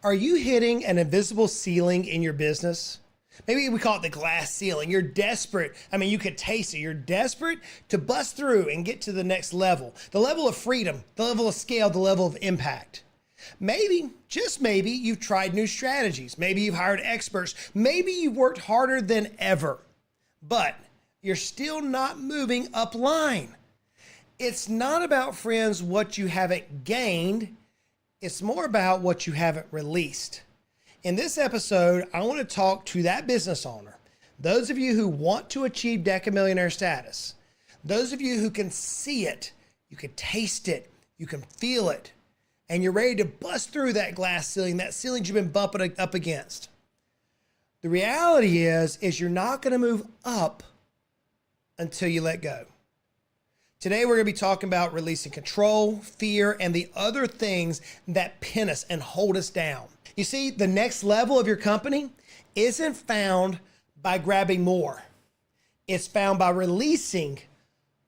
Are you hitting an invisible ceiling in your business? Maybe we call it the glass ceiling. You're desperate. I mean, you could taste it. You're desperate to bust through and get to the next level, the level of freedom, the level of scale, the level of impact. Maybe, just maybe, you've tried new strategies. Maybe you've hired experts. Maybe you've worked harder than ever, but you're still not moving up line. It's not about, friends, what you haven't gained. It's more about what you haven't released. In this episode, I want to talk to that business owner, those of you who want to achieve Decamillionaire status, those of you who can see it, you can taste it, you can feel it, and you're ready to bust through that glass ceiling, that ceiling you've been bumping up against. The reality is you're not going to move up until you let go. Today, we're going to be talking about releasing control, fear, and the other things that pin us and hold us down. You see, the next level of your company isn't found by grabbing more. It's found by releasing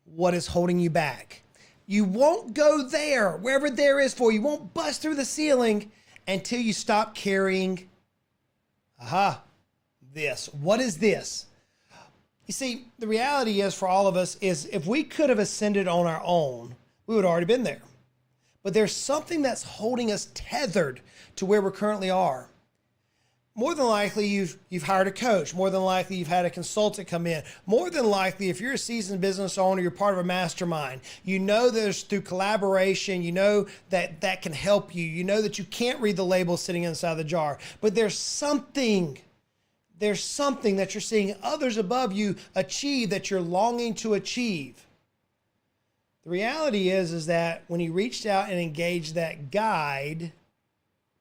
what is holding you back. You won't go there, wherever there is for you. You won't bust through the ceiling until you stop carrying, this. What is this? You see, the reality is for all of us is if we could have ascended on our own, we would have already been there. But there's something that's holding us tethered to where we currently are. More than likely, you've hired a coach. More than likely, you've had a consultant come in. More than likely, if you're a seasoned business owner, you're part of a mastermind. You know there's through collaboration, you know that can help you. You know that you can't read the label sitting inside the jar. But there's something that you're seeing others above you achieve that you're longing to achieve. The reality is that when you reached out and engaged that guide,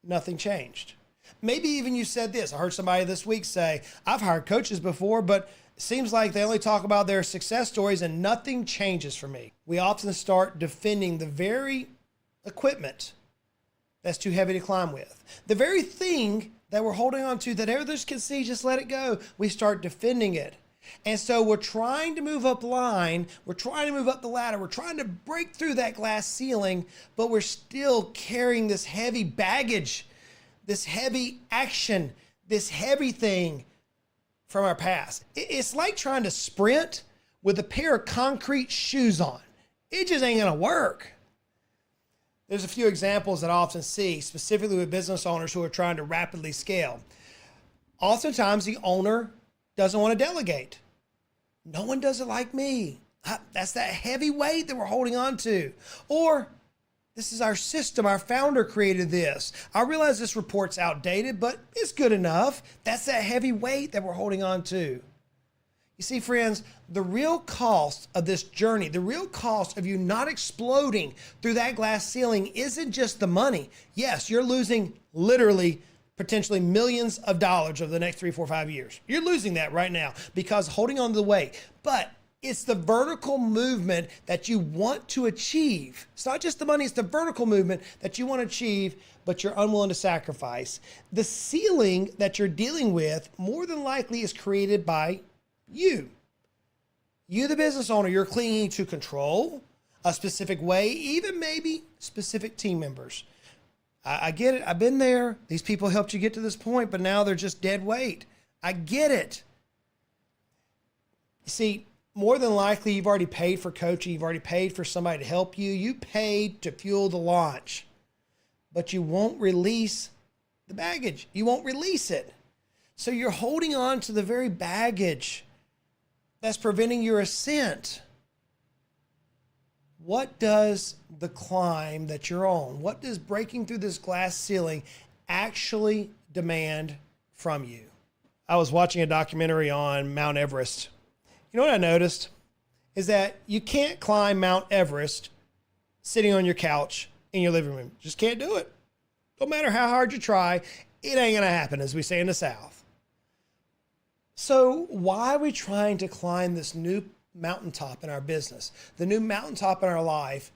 nothing changed. Maybe even you said this. I heard somebody this week say, I've hired coaches before, but it seems like they only talk about their success stories and nothing changes for me. We often start defending the very equipment that's too heavy to climb with. The very thing that we're holding on to that others can see, just let it go. We start defending it. And so we're trying to move up line. We're trying to move up the ladder. We're trying to break through that glass ceiling, but we're still carrying this heavy baggage, this heavy action, this heavy thing from our past. It's like trying to sprint with a pair of concrete shoes on. It just ain't gonna work. There's a few examples that I often see, specifically with business owners who are trying to rapidly scale. Oftentimes the owner doesn't want to delegate. No one does it like me. That's that heavy weight that we're holding on to. Or this is our system. Our founder created this. I realize this report's outdated, but it's good enough. That's that heavy weight that we're holding on to. You see, friends, the real cost of this journey, the real cost of you not exploding through that glass ceiling isn't just the money. Yes, you're losing literally potentially millions of dollars over the next 3, 4, 5 years. You're losing that right now because holding on to the weight. But it's the vertical movement that you want to achieve. It's not just the money, it's the vertical movement that you want to achieve, but you're unwilling to sacrifice. The ceiling that you're dealing with more than likely is created by you. You, the business owner, you're clinging to control, a specific way, even maybe specific team members. I get it. I've been there. These people helped you get to this point, but now they're just dead weight. I get it. You see, more than likely, you've already paid for coaching. You've already paid for somebody to help you. You paid to fuel the launch, but you won't release the baggage. You won't release it. So you're holding on to the very baggage that's preventing your ascent. What does the climb that you're on, what does breaking through this glass ceiling actually demand from you? I was watching a documentary on Mount Everest. You know what I noticed is that you can't climb Mount Everest sitting on your couch in your living room. Just can't do it. No matter how hard you try, it ain't gonna happen, as we say in the South. So why are we trying to climb this new mountaintop in our business, the new mountaintop in our life,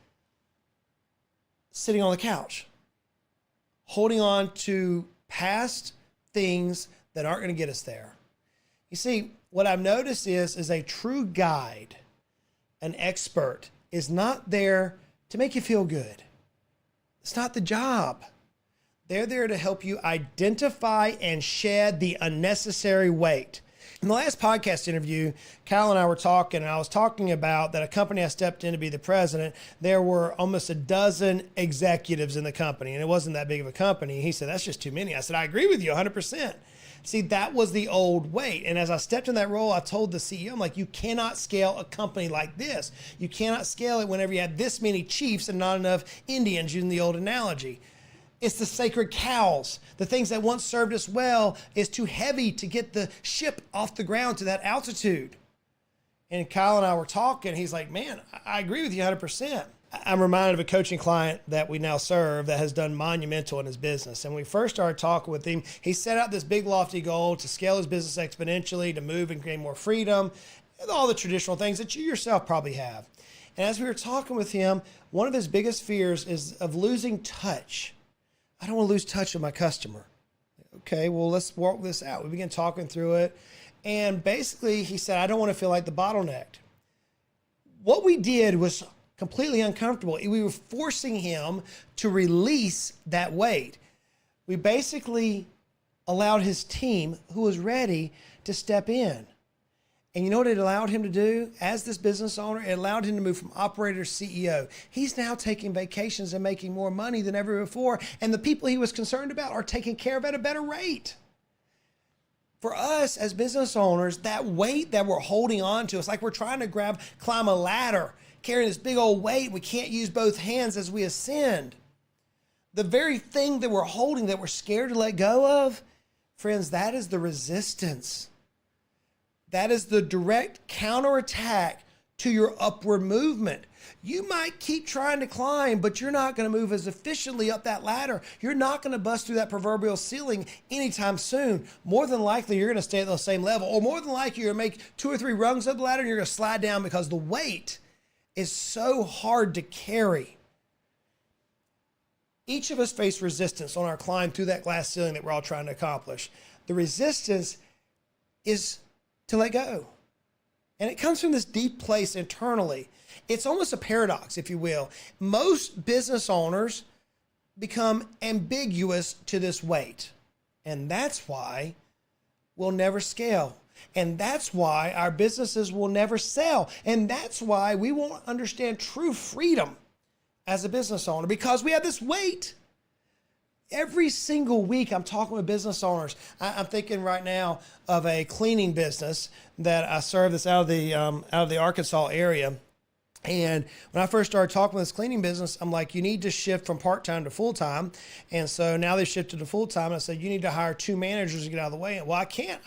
sitting on the couch, holding on to past things that aren't going to get us there? You see, what I've noticed is a true guide, an expert, is not there to make you feel good. It's not the job. They're there to help you identify and shed the unnecessary weight. In the last podcast interview, Kyle and I were talking, and I was talking about that a company I stepped in to be the president, there were almost a dozen executives in the company, and it wasn't that big of a company. He said, that's just too many. I said, I agree with you 100%. See, that was the old weight. And as I stepped in that role, I told the CEO, I'm like, you cannot scale a company like this. You cannot scale it whenever you have this many chiefs and not enough Indians, using the old analogy. It's the sacred cows. The things that once served us well is too heavy to get the ship off the ground to that altitude. And Kyle and I were talking. He's like, man, I agree with you 100%. I'm reminded of a coaching client that we now serve that has done monumental in his business. And when we first started talking with him, he set out this big lofty goal to scale his business exponentially, to move and gain more freedom, and all the traditional things that you yourself probably have. And as we were talking with him, one of his biggest fears is of losing touch. I don't want to lose touch with my customer. Okay, well, let's work this out. We began talking through it. And basically, he said, I don't want to feel like the bottleneck. What we did was completely uncomfortable. We were forcing him to release that weight. We basically allowed his team, who was ready, to step in. And you know what it allowed him to do? As this business owner, it allowed him to move from operator to CEO. He's now taking vacations and making more money than ever before. And the people he was concerned about are taken care of at a better rate. For us as business owners, that weight that we're holding on to, it's like we're trying to climb a ladder, carrying this big old weight. We can't use both hands as we ascend. The very thing that we're holding that we're scared to let go of, friends, that is the resistance. That is the direct counterattack to your upward movement. You might keep trying to climb, but you're not going to move as efficiently up that ladder. You're not going to bust through that proverbial ceiling anytime soon. More than likely, you're going to stay at the same level, or more than likely, you're going to make 2 or 3 rungs up the ladder and you're going to slide down because the weight is so hard to carry. Each of us face resistance on our climb through that glass ceiling that we're all trying to accomplish. The resistance is to let go. And it comes from this deep place internally. It's almost a paradox, if you will. Most business owners become ambiguous to this weight. And that's why we'll never scale. And that's why our businesses will never sell. And that's why we won't understand true freedom as a business owner, because we have this weight. Every single week, I'm talking with business owners. I'm thinking right now of a cleaning business that I serve that's out of the Arkansas area. And when I first started talking with this cleaning business, I'm like, you need to shift from part-time to full-time. And so now they shifted to full-time. I said, you need to hire 2 managers to get out of the way. And well, I can't.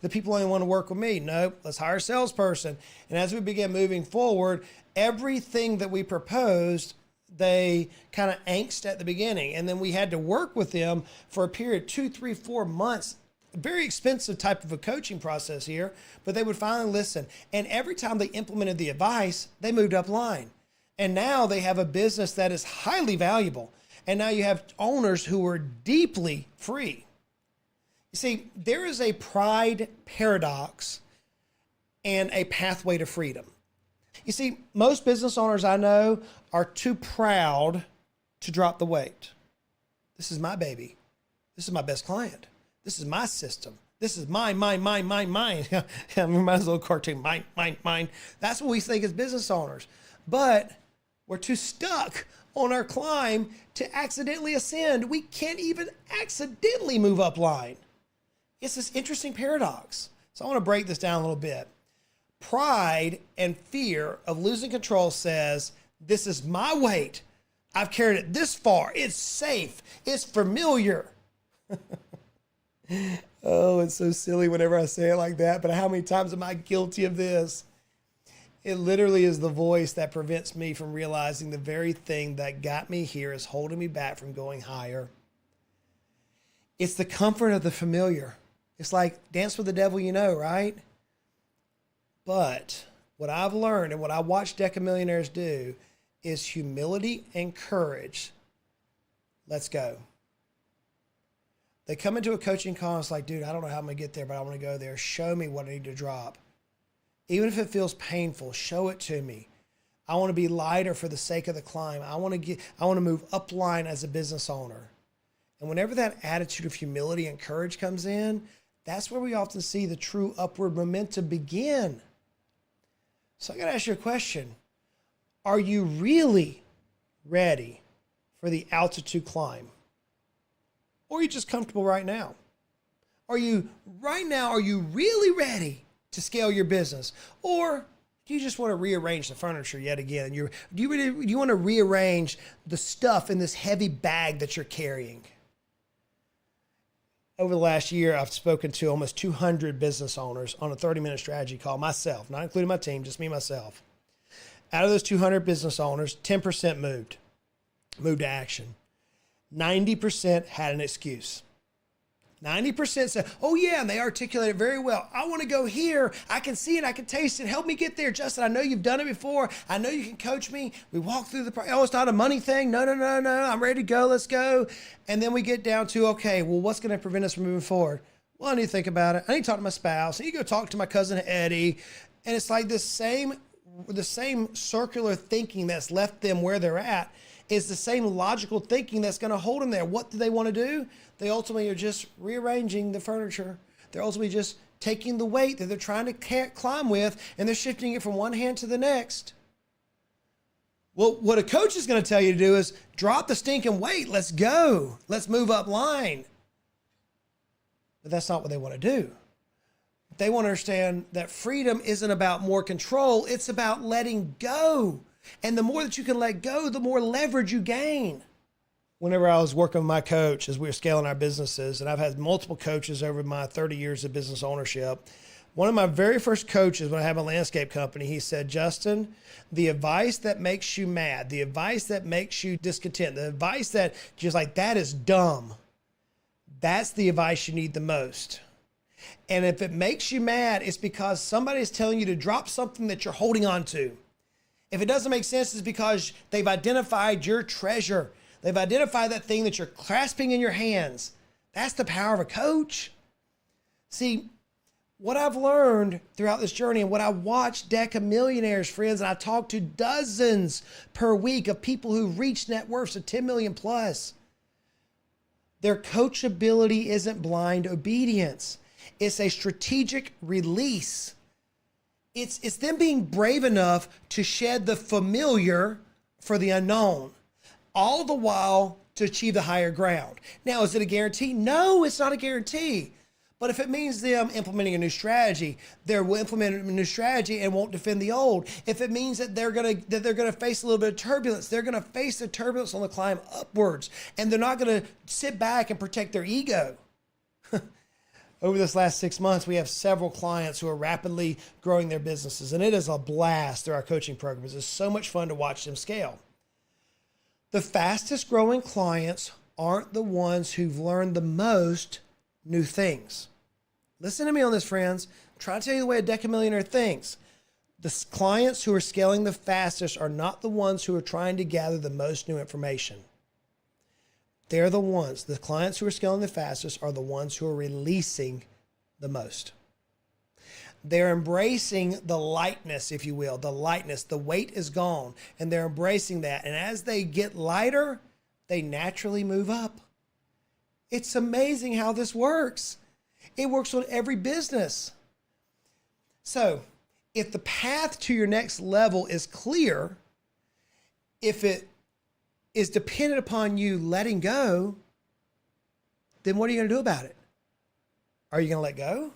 The people only want to work with me. Nope, let's hire a salesperson. And as we began moving forward, everything that we proposed, they kind of angst at the beginning. And then we had to work with them for a period, 2, 3, 4 months. Very expensive type of a coaching process here, but they would finally listen. And every time they implemented the advice, they moved up line. And now they have a business that is highly valuable. And now you have owners who are deeply free. You see, there is a pride paradox and a pathway to freedom. You see, most business owners I know are too proud to drop the weight. This is my baby. This is my best client. This is my system. This is mine. I reminds me of a little cartoon, mine. That's what we think as business owners. But we're too stuck on our climb to accidentally ascend. We can't even accidentally move up line. It's this interesting paradox. So I want to break this down a little bit. Pride and fear of losing control says, this is my weight. I've carried it this far. It's safe. It's familiar. Oh, it's so silly whenever I say it like that, but how many times am I guilty of this? It literally is the voice that prevents me from realizing the very thing that got me here is holding me back from going higher. It's the comfort of the familiar. It's like dance with the devil, you know, right? But what I've learned and what I watch Decamillionaires do is humility and courage. Let's go. They come into a coaching call and it's like, dude, I don't know how I'm going to get there, but I want to go there. Show me what I need to drop. Even if it feels painful, show it to me. I want to be lighter for the sake of the climb. I want to move upline as a business owner. And whenever that attitude of humility and courage comes in, that's where we often see the true upward momentum begin. So I got to ask you a question. Are you really ready for the altitude climb? Or are you just comfortable right now? Are you really ready to scale your business? Or do you just want to rearrange the furniture yet again? Do you want to rearrange the stuff in this heavy bag that you're carrying? Over the last year, I've spoken to almost 200 business owners on a 30-minute strategy call, myself, not including my team, just me, myself. Out of those 200 business owners, 10% moved to action. 90% had an excuse. 90% said, oh yeah, and they articulate it very well. I want to go here. I can see it. I can taste it. Help me get there. Justin, I know you've done it before. I know you can coach me. We walk through the process. Oh, it's not a money thing. No. I'm ready to go. Let's go. And then we get down to, okay, well, what's going to prevent us from moving forward? Well, I need to think about it. I need to talk to my spouse. I need to go talk to my cousin Eddie. And it's like the same circular thinking that's left them where they're at is the same logical thinking that's going to hold them there. What do they want to do? They ultimately are just rearranging the furniture. They're ultimately just taking the weight that they're trying to climb with, and they're shifting it from one hand to the next. Well, what a coach is going to tell you to do is drop the stinking weight. Let's go. Let's move up line. But that's not what they want to do. They want to understand that freedom isn't about more control. It's about letting go. And the more that you can let go, the more leverage you gain. Whenever I was working with my coach as we were scaling our businesses, and I've had multiple coaches over my 30 years of business ownership, one of my very first coaches when I had my landscape company, he said, Justin, the advice that makes you mad, the advice that makes you discontent, the advice that just like, that is dumb, that's the advice you need the most. And if it makes you mad, it's because somebody is telling you to drop something that you're holding on to. If it doesn't make sense, it's because they've identified your treasure. They've identified that thing that you're clasping in your hands. That's the power of a coach. See, what I've learned throughout this journey and what I watch decamillionaires, friends, and I talk to dozens per week of people who've reached net worths of 10 million plus. Their coachability isn't blind obedience. It's a strategic release. It's them being brave enough to shed the familiar for the unknown, all the while to achieve the higher ground. Now, is it a guarantee? No, it's not a guarantee. But if it means them implementing a new strategy, they will implement a new strategy and won't defend the old. If it means that they're gonna face a little bit of turbulence, they're gonna face the turbulence on the climb upwards, and they're not gonna sit back and protect their ego. Over this last 6 months, we have several clients who are rapidly growing their businesses, and it is a blast through our coaching programs. It's so much fun to watch them scale. The fastest growing clients aren't the ones who've learned the most new things. Listen to me on this, friends. I'm trying to tell you the way a decamillionaire thinks. The clients who are scaling the fastest are not the ones who are trying to gather the most new information. They're the ones, the clients who are scaling the fastest are the ones who are releasing the most. They're embracing the lightness, if you will, the lightness. The weight is gone, and they're embracing that. And as they get lighter, they naturally move up. It's amazing how this works. It works on every business. So if the path to your next level is clear, if it is dependent upon you letting go, then what are you going to do about it? Are you going to let go?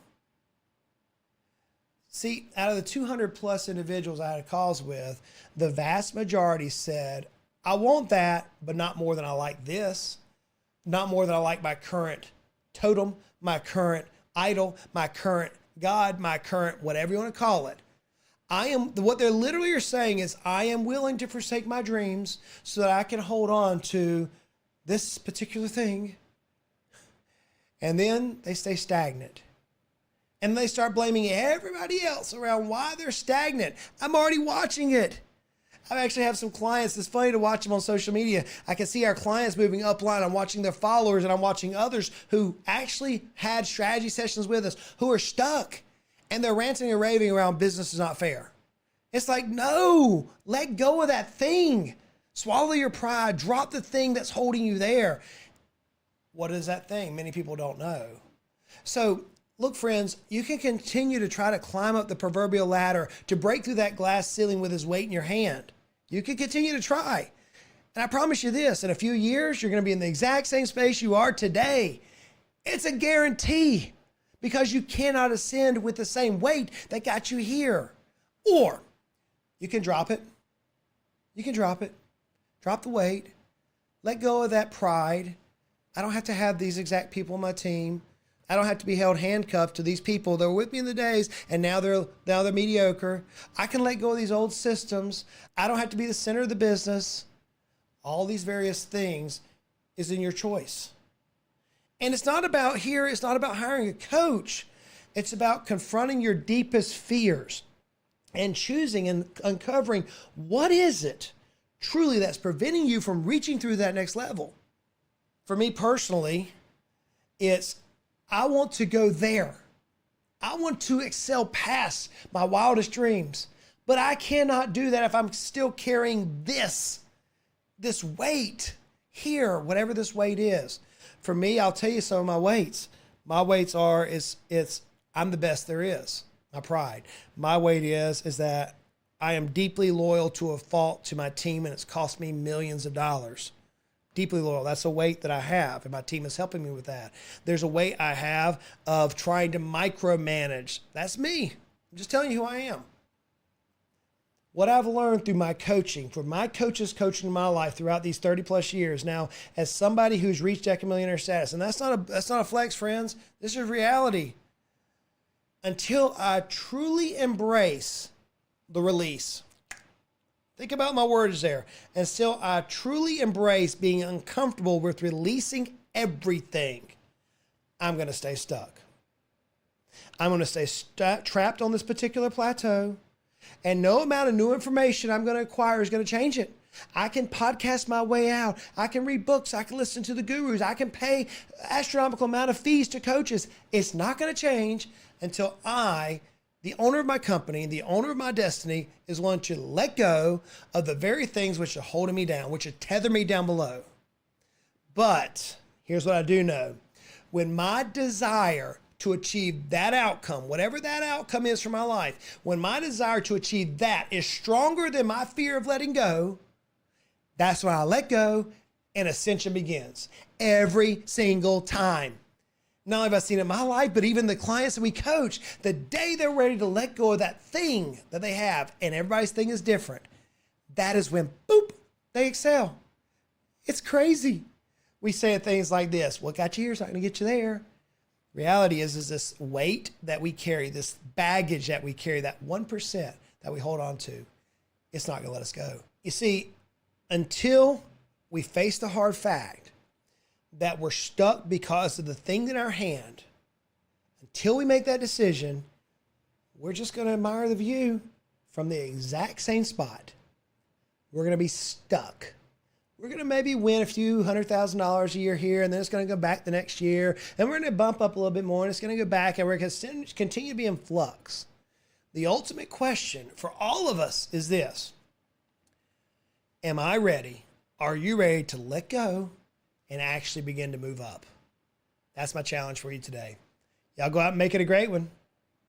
See, out of the 200 plus individuals I had calls with, the vast majority said, I want that, but not more than I like this. Not more than I like my current totem, my current idol, my current God, my current whatever you want to call it. What they're literally are saying is, I am willing to forsake my dreams so that I can hold on to this particular thing. And then they stay stagnant. And they start blaming everybody else around why they're stagnant. I'm already watching it. I actually have some clients. It's funny to watch them on social media. I can see our clients moving upline. I'm watching their followers, and I'm watching others who actually had strategy sessions with us who are stuck. And they're ranting and raving around business is not fair. It's like, no, let go of that thing. Swallow your pride. Drop the thing that's holding you there. What is that thing? Many people don't know. So look, friends, you can continue to try to climb up the proverbial ladder to break through that glass ceiling with his weight in your hand. You can continue to try. And I promise you this, in a few years, you're going to be in the exact same space you are today. It's a guarantee, because you cannot ascend with the same weight that got you here. Or you can drop it. You can drop it. Drop the weight. Let go of that pride. I don't have to have these exact people on my team. I don't have to be held handcuffed to these people that were with me in the days and now they're mediocre. I can let go of these old systems. I don't have to be the center of the business. All these various things is in your choice. And it's not about hiring a coach. It's about confronting your deepest fears and choosing and uncovering what is it truly that's preventing you from reaching through that next level. For me personally, I want to go there. I want to excel past my wildest dreams, but I cannot do that if I'm still carrying this weight here, whatever this weight is. For me, I'll tell you some of my weights. My weights are, I'm the best there is. My pride. My weight is that I am deeply loyal to a fault to my team, and it's cost me millions of dollars. Deeply loyal. That's a weight that I have, and my team is helping me with that. There's a weight I have of trying to micromanage. That's me. I'm just telling you who I am. What I've learned through my coaching, from my coaches coaching my life throughout these 30 plus years now, as somebody who's reached Decamillionaire status, and that's not a flex, friends. This is reality. Until I truly embrace the release. Think about my words there. Until I truly embrace being uncomfortable with releasing everything, I'm going to stay stuck. I'm going to stay trapped on this particular plateau, and no amount of new information I'm going to acquire is going to change it. I can podcast my way out. I can read books. I can listen to the gurus. I can pay astronomical amount of fees to coaches. It's not going to change until the owner of my company, the owner of my destiny, is willing to let go of the very things which are holding me down, which are tethering me down below. But here's what I do know. When my desire to achieve that outcome, whatever that outcome is for my life, when my desire to achieve that is stronger than my fear of letting go, that's when I let go and ascension begins. Every single time. Not only have I seen it in my life, but even the clients that we coach, the day they're ready to let go of that thing that they have, and everybody's thing is different, that is when, boop, they excel. It's crazy. We say things like this: what got you here is not going to get you there. Reality is this weight that we carry, this baggage that we carry, that 1% that we hold on to, it's not going to let us go. You see, until we face the hard fact that we're stuck because of the thing in our hand, until we make that decision, we're just going to admire the view from the exact same spot. We're going to be stuck. We're going to maybe win a few $100,000 a year here, and then it's going to go back the next year, and we're going to bump up a little bit more, and it's going to go back, and we're going to continue to be in flux. The ultimate question for all of us is this: am I ready? Are you ready to let go and actually begin to move up? That's my challenge for you today. Y'all go out and make it a great one.